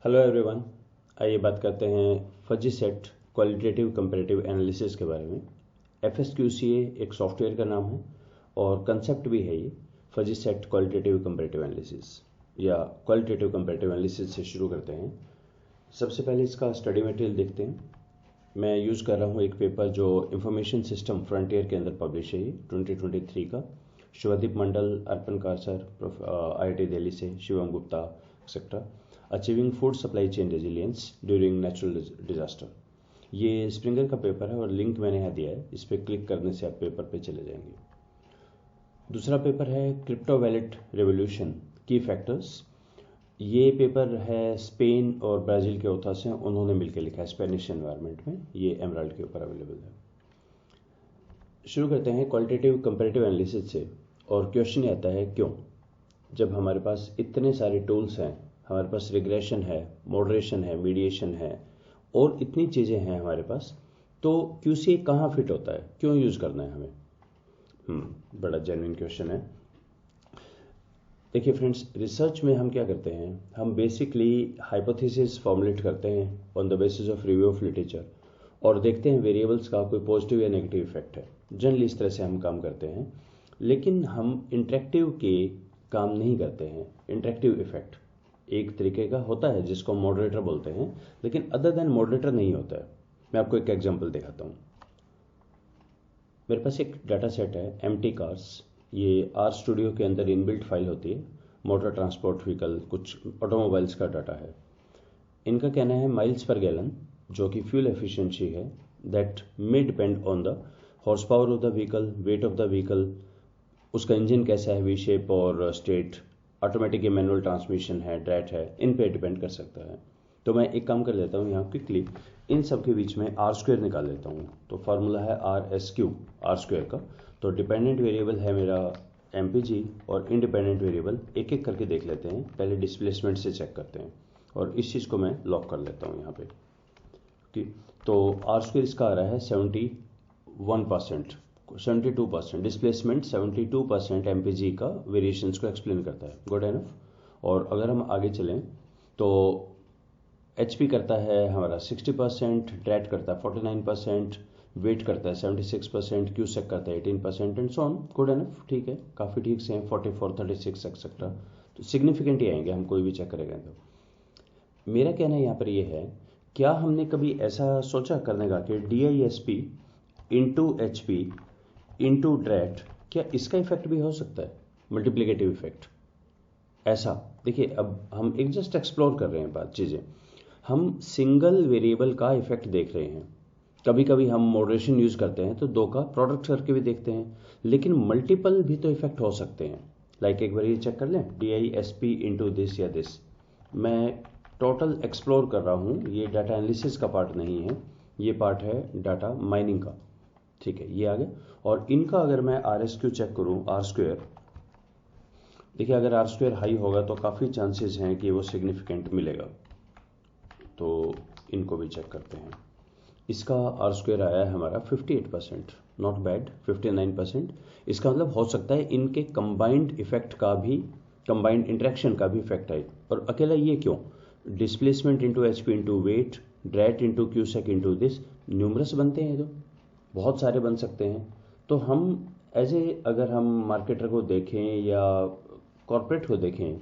Hello everyone. आइए बात करते हैं fuzzy set qualitative comparative analysis के बारे में। FSQCA एक सॉफ्टवेयर का नाम है और कंसेप्ट भी है ये fuzzy set qualitative comparative analysis या क्वालिटेटिव कंपैरेटिव एनालिसिस से शुरू करते हैं। सबसे पहले इसका स्टडी मटेरियल देखते हैं। मैं यूज़ कर रहा हूँ एक पेपर जो इंफॉर्मेशन सिस्टम फ्रंटियर के अंदर पब्लिश है, ये 2023 का। शिवदीप मंडल, अर्पण कारसर, IIT दिल्ली से, Shivam Gupta etcetera, achieving food supply chain resilience during natural disaster. ये स्प्रिंगर का पेपर है और लिंक मैंने यहाँ दिया है, इस पर क्लिक करने से आप पेपर पे चले जाएंगे। दूसरा पेपर है क्रिप्टो वैलेट रेवोल्यूशन की फैक्टर्स। ये पेपर है स्पेन और ब्राज़ील के ऑथर्स हैं, उन्होंने मिलकर लिखा है स्पेनिश एनवायरनमेंट में। ये एमराल्ड के ऊपर अवेलेबल है। शुरू करते हैं क्वालिटेटिव कंपैरेटिव एनालिसिस से। और क्वेश्चन ये आता है क्यों, जब हमारे पास इतने सारे टूल्स हैं, हमारे पास रिग्रेशन है, मॉडरेशन है, मीडिएशन है और इतनी चीज़ें हैं हमारे पास, तो QCA कहाँ फिट होता है, क्यों यूज़ करना है हमें? बड़ा जेन्युइन क्वेश्चन है। देखिए फ्रेंड्स, रिसर्च में हम क्या करते हैं, हम बेसिकली हाइपोथेसिस फॉर्मुलेट करते हैं on the basis of review of literature और देखते हैं वेरिएबल्स का कोई पॉजिटिव या नेगेटिव इफेक्ट है। जनरली इस तरह से हम काम करते हैं, लेकिन हम इंटरेक्टिव के काम नहीं करते हैं। इंटरेक्टिव इफेक्ट एक तरीके का होता है जिसको मॉडरेटर बोलते हैं, लेकिन अदर देन मॉडरेटर नहीं होता है। मैं आपको एक एग्जांपल दिखाता हूँ। मेरे पास एक डाटा सेट है एम्प्टी कार्स। ये आर स्टूडियो के अंदर इनबिल्ट फाइल होती है, मोटर ट्रांसपोर्ट व्हीकल, कुछ ऑटोमोबाइल्स का डाटा है। इनका कहना है माइल्स पर गैलन, जो कि फ्यूल एफिशिएंसी है, that may depend on the horse power of the vehicle, weight of the vehicle, उसका इंजन कैसा है, वी शेप और स्टेट, ऑटोमेटिक या मैनुअल ट्रांसमिशन है, ड्रैट है, इन पे डिपेंड कर सकता है। तो मैं एक काम कर लेता हूँ, यहाँ क्विकली इन सब के बीच में आर स्क्वायर निकाल लेता हूँ। तो फार्मूला है RSQ, आर स्क्वायर का। तो डिपेंडेंट वेरिएबल है मेरा MPG और इंडिपेंडेंट वेरिएबल एक एक करके देख लेते हैं। पहले डिस्प्लेसमेंट से चेक करते हैं और इस चीज़ को मैं लॉक कर लेता हूँ यहाँ पे। ठीक, तो आर स्क्वायर इसका आ रहा है 71%, 72%। डिस्प्लेसमेंट 72% MPG का वेरिएशंस को एक्सप्लेन करता है। Good enough. और अगर हम आगे चलें तो HP करता है हमारा 60%, ड्रैट करता है 49%, वेट करता है 76%, क्यूसेक करता है 18% and so on. Good enough, ठीक है, काफ़ी ठीक से हैं, 44, 36 एक्सेट्रा। तो सिग्निफिकेंट ही आएंगे हम कोई भी चेक करेंगे। तो मेरा कहना यहाँ पर ये है, क्या हमने कभी ऐसा सोचा करने का कि DISP इंटू HP इंटू ड्रैट, क्या इसका इफेक्ट भी हो सकता है, मल्टीप्लिकेटिव इफेक्ट? ऐसा देखिए, अब हम एक जस्ट एक्सप्लोर कर रहे हैं बात चीज़ें। हम सिंगल वेरिएबल का इफेक्ट देख रहे हैं, कभी कभी हम मॉडरेशन यूज़ करते हैं तो दो का प्रोडक्ट करके भी देखते हैं, लेकिन मल्टीपल भी तो इफेक्ट हो सकते हैं। लाइक एक बार ये चेक कर लें, DISP इंटू दिस या दिस। मैं टोटल एक्सप्लोर कर रहा हूँ, ये डाटा एनालिसिस का पार्ट नहीं है, ये पार्ट है डाटा माइनिंग का। ठीक है, ये आ गया। और इनका अगर मैं RSQ चेक करूँ, आर स्क्वायर, देखिए अगर आर स्क्वायर हाई होगा तो काफ़ी चांसेस हैं कि वो सिग्निफिकेंट मिलेगा। तो इनको भी चेक करते हैं। इसका आर स्क्वायर आया है हमारा 58%, नॉट बैड। 59%, इसका मतलब हो सकता है इनके कंबाइंड इफेक्ट का भी, कंबाइंड इंटरेक्शन का भी इफेक्ट आए। और अकेला ये क्यों, displacement into HP into weight, draught into cusec into this, numerous बनते हैं, तो बहुत सारे बन सकते हैं। तो हम अगर हम मार्केटर को देखें या कॉर्पोरेट को देखें,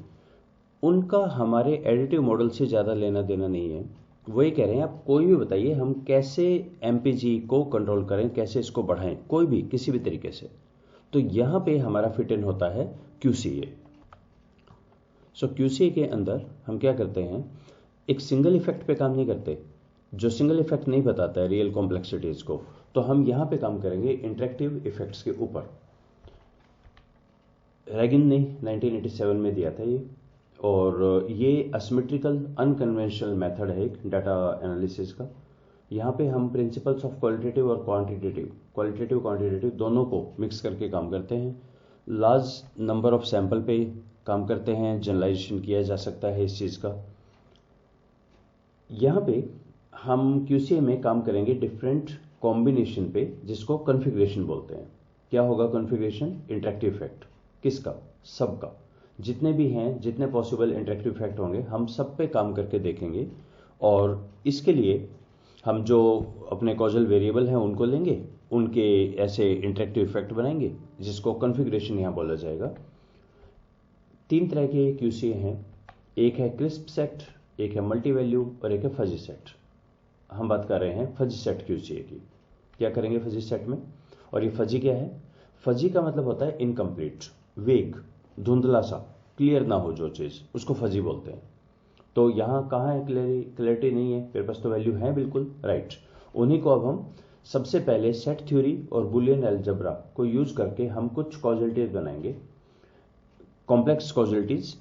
उनका हमारे एडिटिव मॉडल से ज़्यादा लेना देना नहीं है। वही कह रहे हैं, आप कोई भी बताइए हम कैसे MPG को कंट्रोल करें, कैसे इसको बढ़ाएं, कोई भी किसी भी तरीके से। तो यहाँ पे हमारा फिट इन होता है QCA। सो QCA के अंदर हम क्या करते हैं, एक सिंगल इफेक्ट पे काम नहीं करते। जो सिंगल इफेक्ट नहीं बताता है रियल कॉम्प्लेक्सिटीज को, तो हम यहाँ पे काम करेंगे इंटरेक्टिव इफेक्ट्स के ऊपर। रैगिन ने 1987 में दिया था ये, और ये असिमेट्रिकल अनकन्वेंशनल मेथड है एक डाटा एनालिसिस का। यहाँ पे हम प्रिंसिपल्स ऑफ क्वालिटेटिव और क्वांटिटेटिव दोनों को मिक्स करके काम करते हैं। लार्ज नंबर ऑफ सैंपल पे काम करते हैं, जनरलाइजेशन किया जा सकता है इस चीज़ का। यहाँ पे हम QCA में काम करेंगे डिफरेंट कॉम्बिनेशन पे, जिसको कॉन्फ़िगरेशन बोलते हैं। क्या होगा कॉन्फ़िगरेशन? Interactive effect. किसका? सबका। जितने भी हैं, जितने पॉसिबल इंटरेक्टिव इफेक्ट होंगे, हम सब पे काम करके देखेंगे। और इसके लिए हम जो अपने कॉजल वेरिएबल हैं उनको लेंगे, उनके ऐसे इंटरेक्टिव इफेक्ट बनाएंगे, जिसको कॉन्फ़िगरेशन यहाँ बोला जाएगा। 3 तरह के QCA हैं, एक है क्रिस्प सेट, एक है मल्टी वैल्यू और एक है फजी सेट। हम बात कर रहे हैं फजी सेट QCA की। क्या करेंगे फजी सेट में? और ये फजी क्या है? फजी का मतलब होता है इनकम्प्लीट, वेग, धुंधला सा, क्लियर ना हो जो चीज़, उसको फजी बोलते हैं। तो यहाँ कहाँ है क्लैरिटी नहीं है, मेरे पास तो वैल्यू है बिल्कुल, राइट। उन्हीं को अब हम सबसे पहले सेट थ्योरी और बुलियन अलजेब्रा को यूज करके हम कुछ कॉजलिटीज बनाएंगे, कॉम्प्लेक्स कॉजलिटीज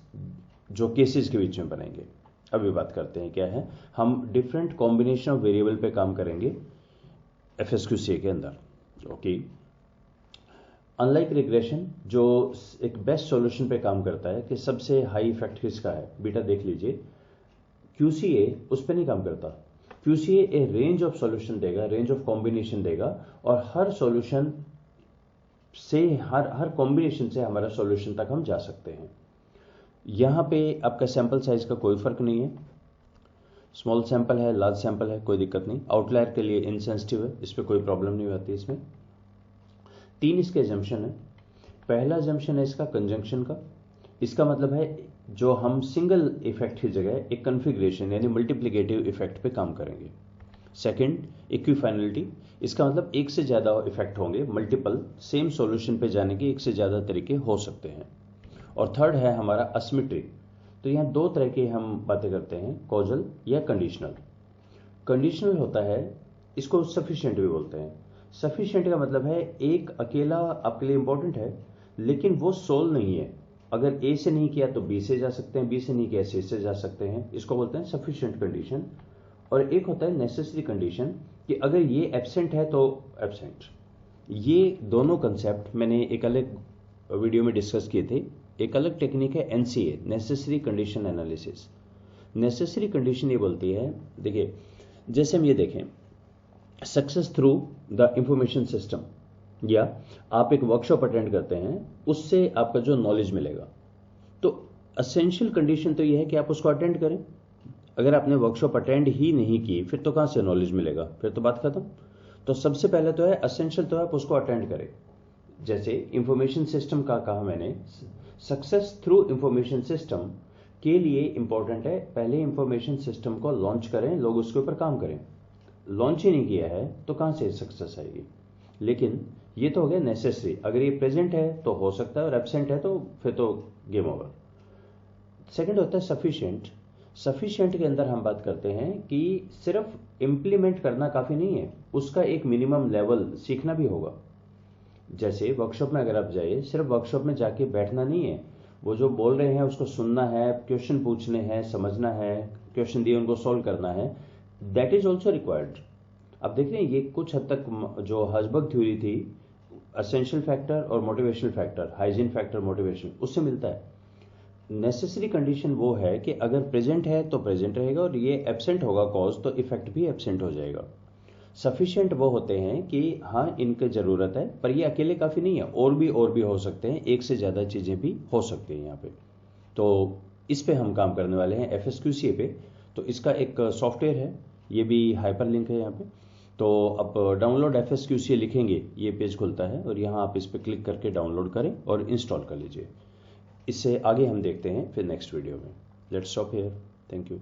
जो केसेस के बीच में बनाएंगे। अभी बात करते हैं क्या है। हम डिफरेंट कॉम्बिनेशन ऑफ वेरिएबल पे काम करेंगे FSQCA के अंदर। ओके, अनलाइक रिग्रेशन जो एक बेस्ट सॉल्यूशन पे काम करता है कि सबसे हाई इफेक्ट किसका है, बेटा देख लीजिए, QCA उस पर नहीं काम करता। QCA A range of solution देगा, रेंज ऑफ कॉम्बिनेशन देगा, और हर सॉल्यूशन से, हर कॉम्बिनेशन से हमारा सॉल्यूशन तक हम जा सकते हैं। यहाँ पे आपका सैंपल साइज का कोई फर्क नहीं है, स्मॉल सैंपल है, लार्ज सैंपल है, कोई दिक्कत नहीं। आउटलायर के लिए इनसेंसिटिव है, इस पर कोई प्रॉब्लम नहीं आती इसमें। 3 इसके एजम्पशन है। पहला एजम्पशन है इसका कंजंक्शन का। इसका मतलब है जो हम सिंगल इफेक्ट की जगह एक कन्फिग्रेशन यानी मल्टीप्लिकेटिव इफेक्ट पे काम करेंगे। सेकंड, इक्विफाइनलिटी। इसका मतलब एक से ज़्यादा इफेक्ट होंगे, मल्टीपल सेम सॉल्यूशन पे जाने के एक से ज़्यादा तरीके हो सकते हैं। और थर्ड है हमारा असिमेट्री। तो यहाँ 2 तरह के हम बातें करते हैं, कॉजल या कंडीशनल। कंडीशनल होता है, इसको सफिशिएंट भी बोलते हैं। सफिशिएंट का मतलब है एक अकेला आपके लिए इंपॉर्टेंट है, लेकिन वो सोल नहीं है। अगर ए से नहीं किया तो बी से जा सकते हैं, बी से नहीं किया सी से जा सकते हैं, इसको बोलते हैं सफिशिएंट कंडीशन। और एक होता है नेसेसरी कंडीशन, कि अगर ये एब्सेंट है तो एब्सेंट। ये दोनों कंसेप्ट मैंने एक अलग वीडियो में डिस्कस किए थे। एक अलग टेक्निक है NCA, necessary condition analysis. Necessary condition ये बोलती है, देखिए जैसे हम ये देखें, success through the information system, या आप एक वर्कशॉप अटेंड करते हैं, उससे आपका जो नॉलेज मिलेगा, तो एसेंशियल कंडीशन तो ये है कि आप उसको अटेंड करें। अगर आपने वर्कशॉप अटेंड ही नहीं की, फिर तो कहाँ से नॉलेज मिलेगा, फिर तो बात खत्म। तो सबसे पहले तो है एसेंशियल, तो आप उसको अटेंड करें। जैसे इंफॉर्मेशन सिस्टम का कहा मैंने, सक्सेस थ्रू इंफॉर्मेशन सिस्टम के लिए इंपॉर्टेंट है पहले इंफॉर्मेशन सिस्टम को लॉन्च करें, लोग उसके ऊपर काम करें। लॉन्च ही नहीं किया है तो कहाँ से सक्सेस आएगी। लेकिन ये तो हो गया नेसेसरी, अगर ये प्रेजेंट है तो हो सकता है, और एब्सेंट है तो फिर तो गेम ओवर। सेकंड होता है सफिशिएंट। सफिशिएंट के अंदर हम बात करते हैं कि सिर्फ इंप्लीमेंट करना काफी नहीं है, उसका एक मिनिमम लेवल सीखना भी होगा। जैसे वर्कशॉप में अगर आप जाइए, सिर्फ वर्कशॉप में जाके बैठना नहीं है, वो जो बोल रहे हैं उसको सुनना है, क्वेश्चन पूछने हैं, समझना है, क्वेश्चन दिए उनको सॉल्व करना है, दैट इज ऑल्सो रिक्वायर्ड। अब देख रहे हैं ये कुछ हद तक जो हर्जबर्ग थ्योरी थी, एसेंशियल फैक्टर और motivational factor, hygiene factor, motivation, उससे मिलता है। नेसेसरी कंडीशन वो है कि अगर प्रेजेंट है तो प्रेजेंट रहेगा, और ये एब्सेंट होगा कॉज, तो इफेक्ट भी एब्सेंट हो जाएगा। सफिशिएंट वो होते हैं कि हाँ इनकी जरूरत है, पर ये अकेले काफी नहीं है, और भी हो सकते हैं, एक से ज्यादा चीजें भी हो सकती हैं यहाँ पे। तो इस पे हम काम करने वाले हैं FSQCA पे। तो इसका एक सॉफ्टवेयर है, ये भी हाइपर लिंक है यहाँ पे। तो अब डाउनलोड FSQCA लिखेंगे, ये पेज खुलता है, और यहाँ आप इस पर क्लिक करके डाउनलोड करें और इंस्टॉल कर लीजिए। इससे आगे हम देखते हैं फिर नेक्स्ट वीडियो में। Let's stop here, thank you.